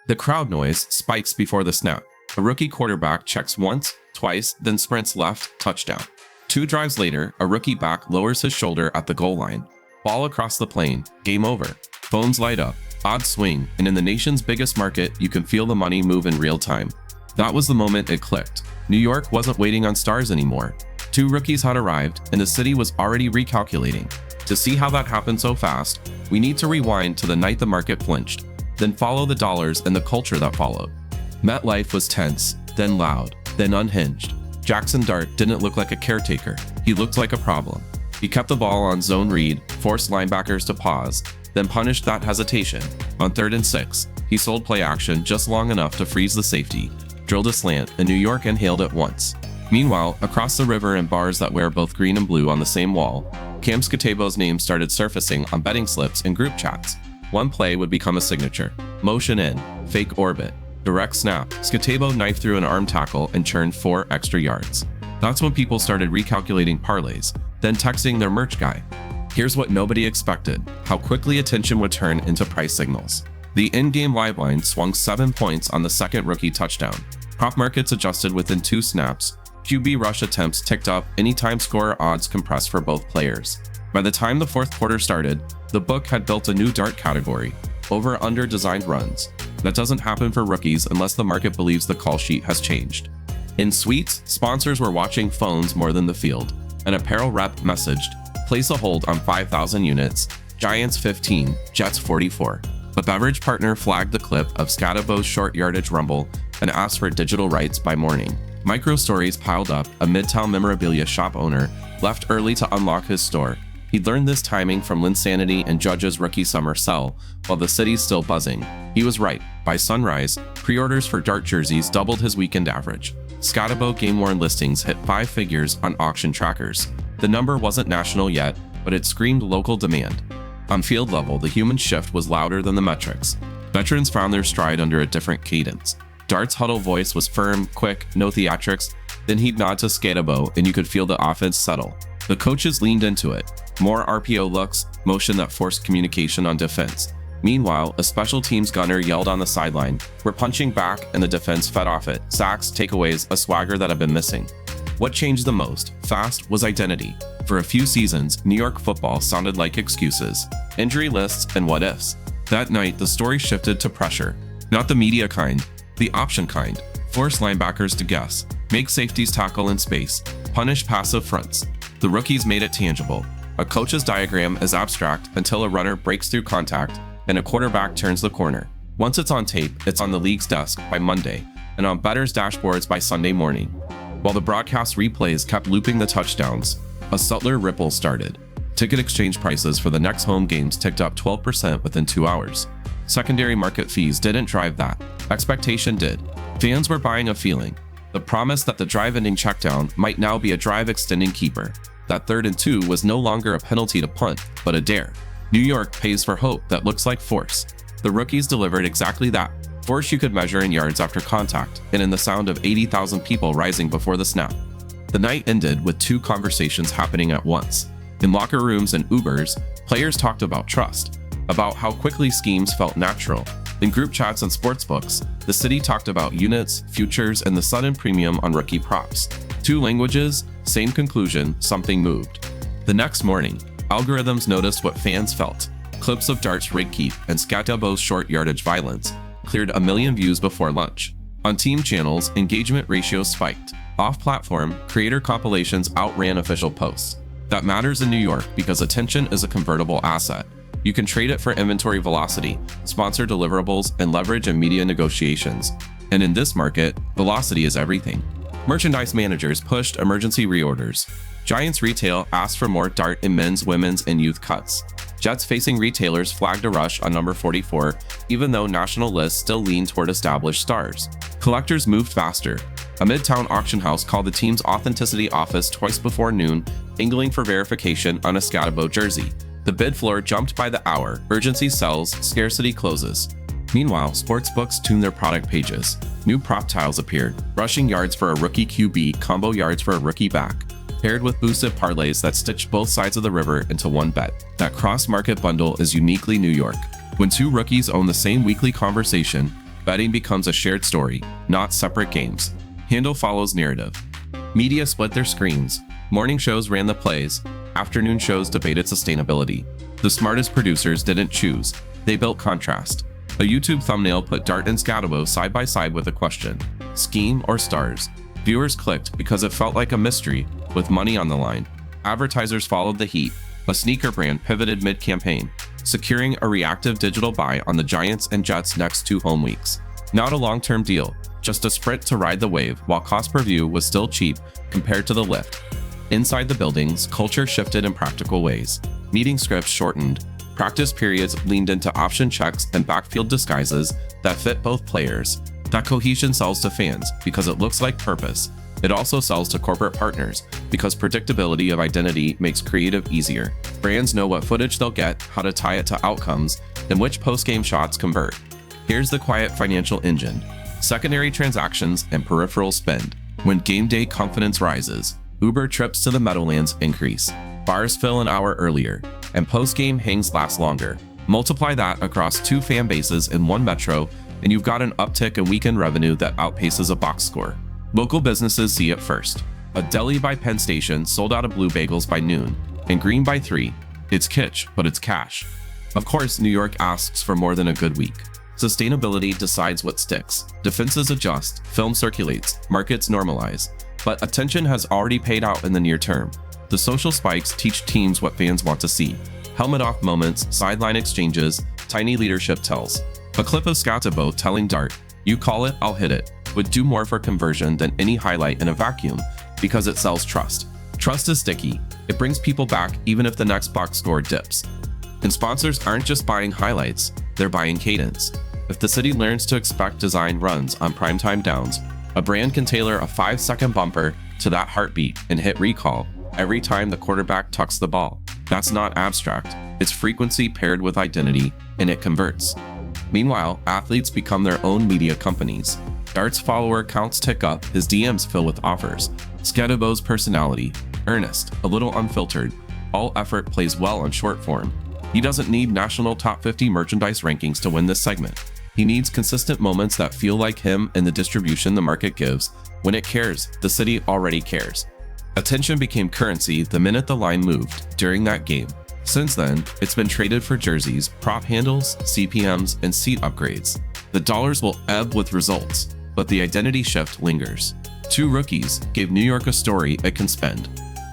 The crowd noise spikes before the snap. A rookie quarterback checks once, twice, then sprints left, touchdown. 2 drives later, a rookie back lowers his shoulder at the goal line. Ball across the plane, game over. Phones light up, odds swing, and in the nation's biggest market, you can feel the money move in real time. That was the moment it clicked. New York wasn't waiting on stars anymore. 2 rookies had arrived, and the city was already recalculating. To see how that happened so fast, we need to rewind to the night the market flinched, then follow the dollars and the culture that followed. MetLife was tense, then loud, then unhinged. Jackson Dart didn't look like a caretaker, he looked like a problem. He kept the ball on zone read, forced linebackers to pause, then punished that hesitation. On 3rd and 6, he sold play action just long enough to freeze the safety, drilled a slant, and New York inhaled it once. Meanwhile, across the river in bars that wear both green and blue on the same wall, Cam Scatebo's name started surfacing on betting slips and group chats. One play would become a signature. Motion in, fake orbit, direct snap. Scatebo knifed through an arm tackle and churned 4 extra yards. That's when people started recalculating parlays, then texting their merch guy. Here's what nobody expected: how quickly attention would turn into price signals. The in-game live line swung 7 points on the second rookie touchdown. Prop markets adjusted within 2 snaps. QB rush attempts ticked up, anytime scorer odds compressed for both players. By the time the 4th quarter started, the book had built a new dart category: over-under designed runs. That doesn't happen for rookies unless the market believes the call sheet has changed. In suites, sponsors were watching phones more than the field. An apparel rep messaged, "Place a hold on 5,000 units, Giants 15, Jets 44. A beverage partner flagged the clip of Scatebo's short yardage rumble and asked for digital rights by morning. Micro stories piled up. A Midtown memorabilia shop owner left early to unlock his store. He'd learned this timing from Linsanity and Judge's rookie summer sell, while the city's still buzzing. He was right. By sunrise, pre-orders for dart jerseys doubled his weekend average. Scatebo game-worn listings hit 5 figures on auction trackers. The number wasn't national yet, but it screamed local demand. On field level, the human shift was louder than the metrics. Veterans found their stride under a different cadence. Dart's huddle voice was firm, quick, no theatrics. Then he'd nod to Scatebo, and you could feel the offense settle. The coaches leaned into it. More RPO looks, motion that forced communication on defense. Meanwhile, a special teams gunner yelled on the sideline, "We're punching back," and the defense fed off it. Sacks, takeaways, a swagger that had been missing. What changed the most, fast, was identity. For a few seasons, New York football sounded like excuses, injury lists, and what-ifs. That night, the story shifted to pressure. Not the media kind, the option kind. Force linebackers to guess, make safeties tackle in space, punish passive fronts. The rookies made it tangible. A coach's diagram is abstract until a runner breaks through contact and a quarterback turns the corner. Once it's on tape, it's on the league's desk by Monday, and on bettors' dashboards by Sunday morning. While the broadcast replays kept looping the touchdowns, a subtler ripple started. Ticket exchange prices for the next home games ticked up 12% within 2 hours. Secondary market fees didn't drive that. Expectation did. Fans were buying a feeling. The promise that the drive-ending checkdown might now be a drive-extending keeper. That 3rd and 2 was no longer a penalty to punt, but a dare. New York pays for hope that looks like force. The rookies delivered exactly that. Force you could measure in yards after contact, and in the sound of 80,000 people rising before the snap. The night ended with 2 conversations happening at once. In locker rooms and Ubers, players talked about trust, about how quickly schemes felt natural. In group chats and sportsbooks, the city talked about units, futures, and the sudden premium on rookie props. 2 languages, same conclusion, something moved. The next morning, algorithms noticed what fans felt. Clips of Dart's rig keep and Scatebo's short yardage violence cleared 1 million views before lunch. On team channels, engagement ratios spiked. Off-platform, creator compilations outran official posts. That matters in New York because attention is a convertible asset. You can trade it for inventory velocity, sponsor deliverables, and leverage in media negotiations. And in this market, velocity is everything. Merchandise managers pushed emergency reorders. Giants retail asked for more Dart in men's, women's, and youth cuts. Jets-facing retailers flagged a rush on number 44, even though national lists still leaned toward established stars. Collectors moved faster. A Midtown auction house called the team's authenticity office twice before noon, angling for verification on a Scatebo jersey. The bid floor jumped by the hour. Urgency sells, scarcity closes. Meanwhile, sportsbooks tuned their product pages. New prop tiles appeared, rushing yards for a rookie QB, combo yards for a rookie back, paired with boosted parlays that stitched both sides of the river into one bet. That cross-market bundle is uniquely New York. When 2 rookies own the same weekly conversation, Betting becomes a shared story, not separate games. Handle follows narrative. Media split their screens. Morning shows ran the plays. Afternoon shows debated sustainability. The smartest producers didn't choose. They built contrast. A YouTube thumbnail put Dart and Scatabo side by side with a question: scheme or stars? Viewers clicked because it felt like a mystery with money on the line. Advertisers followed the heat. A sneaker brand pivoted mid-campaign, securing a reactive digital buy on the Giants and Jets' next 2 home weeks. Not a long-term deal, just a sprint to ride the wave while cost per view was still cheap compared to the lift. Inside the buildings, culture shifted in practical ways. Meeting scripts shortened. Practice periods leaned into option checks and backfield disguises that fit both players. That cohesion sells to fans because it looks like purpose. It also sells to corporate partners because predictability of identity makes creative easier. Brands know what footage they'll get, how to tie it to outcomes, and which post-game shots convert. Here's the quiet financial engine: secondary transactions and peripheral spend. When game day confidence rises, Uber trips to the Meadowlands increase, bars fill an hour earlier, and post-game hangs last longer. Multiply that across 2 fan bases in 1 metro, and you've got an uptick in weekend revenue that outpaces a box score. Local businesses see it first. A deli by Penn Station sold out of blue bagels by noon, and green by 3. It's kitsch, but it's cash. Of course, New York asks for more than a good week. Sustainability decides what sticks. Defenses adjust, film circulates, markets normalize. But attention has already paid out in the near term. The social spikes teach teams what fans want to see. Helmet-off moments, sideline exchanges, tiny leadership tells. A clip of Scatabo telling Dart, "You call it, I'll hit it," would do more for conversion than any highlight in a vacuum because it sells trust. Trust is sticky. It brings people back even if the next box score dips. And sponsors aren't just buying highlights, they're buying cadence. If the city learns to expect design runs on primetime downs, a brand can tailor a 5-second bumper to that heartbeat and hit recall every time the quarterback tucks the ball. That's not abstract. It's frequency paired with identity, and it converts. Meanwhile, athletes become their own media companies. Dart's follower counts tick up, his DMs fill with offers. Scatabo's personality, earnest, a little unfiltered, all effort plays well on short form. He doesn't need national top 50 merchandise rankings to win this segment. He needs consistent moments that feel like him and the distribution the market gives. When it cares, the city already cares. Attention became currency the minute the line moved during that game. Since then, it's been traded for jerseys, prop handles, CPMs, and seat upgrades. The dollars will ebb with results, but the identity shift lingers. 2 rookies gave New York a story it can spend.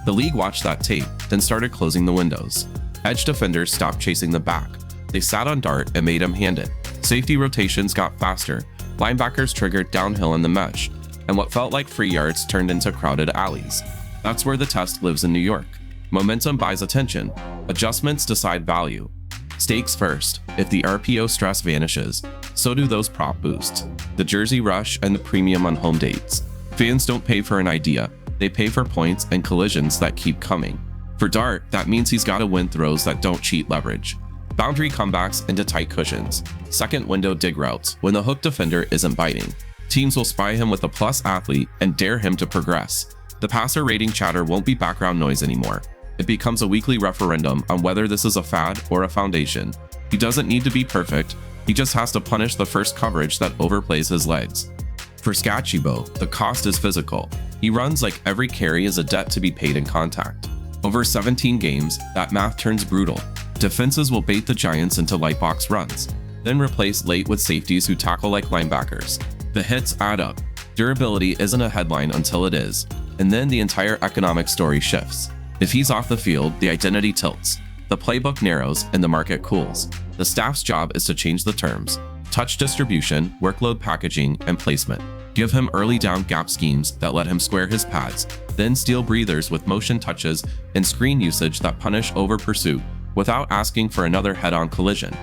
The league watched that tape, then started closing the windows. Edge defenders stopped chasing the back. They sat on Dart and made him hand it. Safety rotations got faster. Linebackers triggered downhill in the mesh, and what felt like free yards turned into crowded alleys. That's where the test lives in New York. Momentum buys attention. Adjustments decide value. Stakes first. If the RPO stress vanishes, so do those prop boosts. The jersey rush and the premium on home dates. Fans don't pay for an idea. They pay for points and collisions that keep coming. For Dart, that means he's got to win throws that don't cheat leverage. Boundary comebacks into tight cushions. Second window dig routes when the hook defender isn't biting. Teams will spy him with a plus athlete and dare him to progress. The passer rating chatter won't be background noise anymore. It becomes a weekly referendum on whether this is a fad or a foundation. He doesn't need to be perfect. He just has to punish the first coverage that overplays his legs. For Scatabo, the cost is physical. He runs like every carry is a debt to be paid in contact. Over 17 games, that math turns brutal. Defenses will bait the Giants into lightbox runs, then replace late with safeties who tackle like linebackers. The hits add up. Durability isn't a headline until it is, and then the entire economic story shifts. If he's off the field, the identity tilts. The playbook narrows and the market cools. The staff's job is to change the terms: touch distribution, workload packaging, and placement. Give him early down gap schemes that let him square his pads, then steal breathers with motion touches and screen usage that punish over pursuit without asking for another head-on collision.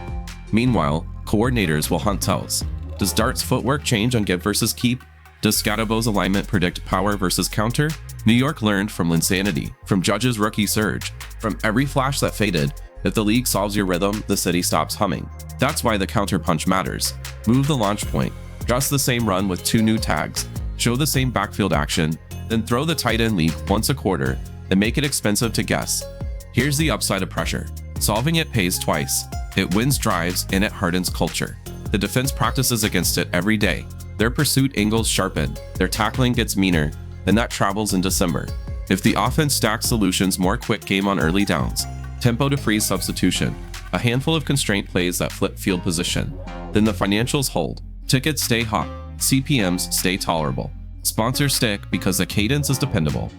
Meanwhile, coordinators will hunt tells. Does Dart's footwork change on give versus keep? Does Scatabo's alignment predict power versus counter? New York learned from Linsanity, from Judge's rookie surge, from every flash that faded. If the league solves your rhythm, the city stops humming. That's why the counterpunch matters. Move the launch point. Dress the same run with 2 new tags. Show the same backfield action, then throw the tight end leak once a quarter and make it expensive to guess. Here's the upside of pressure. Solving it pays twice. It wins drives and it hardens culture. The defense practices against it every day. Their pursuit angles sharpen, their tackling gets meaner, and that travels in December. If the offense stacks solutions, more quick game on early downs, tempo to freeze substitution, a handful of constraint plays that flip field position, then the financials hold. Tickets stay hot, CPMs stay tolerable. Sponsors stick because the cadence is dependable.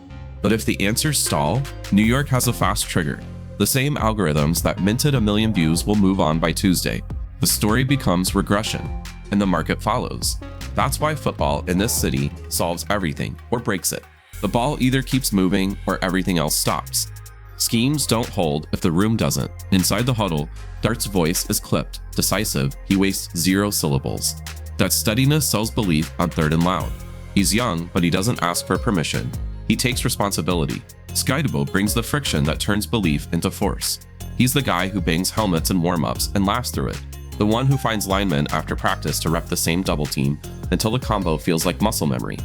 But if the answers stall, New York has a fast trigger. The same algorithms that minted 1 million views will move on by Tuesday. The story becomes regression, and the market follows. That's why football in this city solves everything or breaks it. The ball either keeps moving or everything else stops. Schemes don't hold if the room doesn't. Inside the huddle, Dart's voice is clipped, decisive, he wastes 0 syllables. That steadiness sells belief on third and loud. He's young, but he doesn't ask for permission. He takes responsibility. Skydable brings the friction that turns belief into force. He's the guy who bangs helmets in warm-ups and laughs through it. The one who finds linemen after practice to rep the same double team until the combo feels like muscle memory.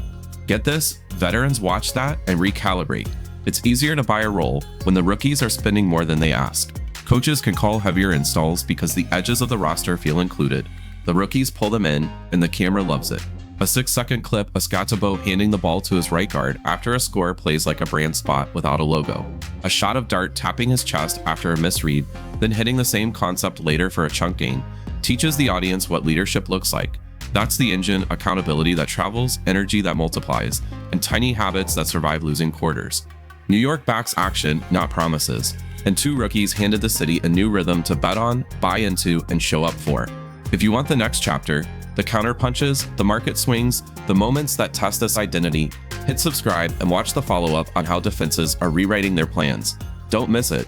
Get this? Veterans watch that and recalibrate. It's easier to buy a role when the rookies are spending more than they ask. Coaches can call heavier installs because the edges of the roster feel included. The rookies pull them in, and the camera loves it. A 6-second clip of Scatabo handing the ball to his right guard after a score plays like a brand spot without a logo. A shot of Dart tapping his chest after a misread, then hitting the same concept later for a chunk gain, teaches the audience what leadership looks like. That's the engine: accountability that travels, energy that multiplies, and tiny habits that survive losing quarters. New York backs action, not promises, and 2 rookies handed the city a new rhythm to bet on, buy into, and show up for. If you want the next chapter, the counter punches, the market swings, the moments that test this identity, hit subscribe and watch the follow-up on how defenses are rewriting their plans. Don't miss it.